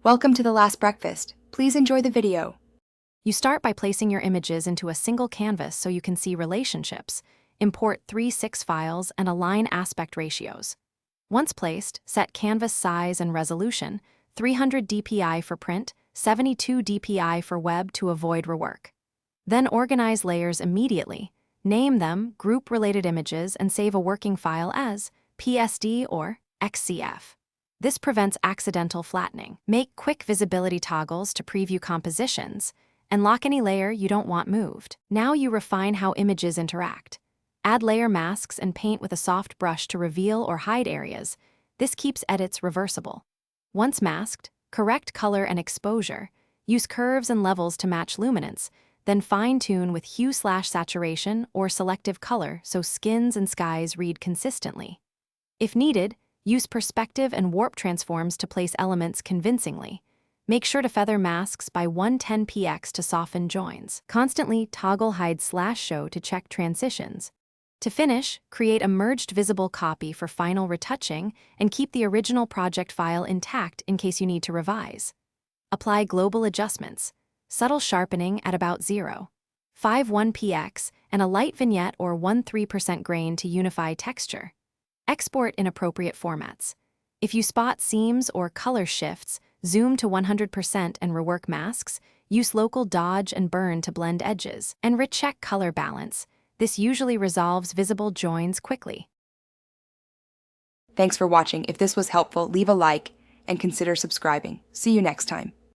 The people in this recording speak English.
Welcome to The Last Breakfast. Please enjoy the video. You start by placing your images into a single canvas so you can see relationships, import 3:6 files, and align aspect ratios. Once placed, set canvas size and resolution, 300 dpi for print, 72 dpi for web to avoid rework. Then organize layers immediately, name them, group related images, and save a working file as PSD or XCF. This prevents accidental flattening. Make quick visibility toggles to preview compositions, and lock any layer you don't want moved. Now you refine how images interact. Add layer masks and paint with a soft brush to reveal or hide areas. This keeps edits reversible. Once masked, correct color and exposure. Use curves and levels to match luminance, then fine-tune with hue/saturation or selective color so skins and skies read consistently. If needed, use perspective and warp transforms to place elements convincingly. Make sure to feather masks by 110px to soften joins. Constantly toggle hide/show to check transitions. To finish, create a merged visible copy for final retouching and keep the original project file intact in case you need to revise. Apply global adjustments, subtle sharpening at about 0.51px, and a light vignette or 1-3% grain to unify texture. Export in appropriate formats. If you spot seams or color shifts, zoom to 100% and rework masks. Use local dodge and burn to blend edges. And recheck color balance. This usually resolves visible joins quickly. Thanks for watching. If this was helpful, leave a like and consider subscribing. See you next time.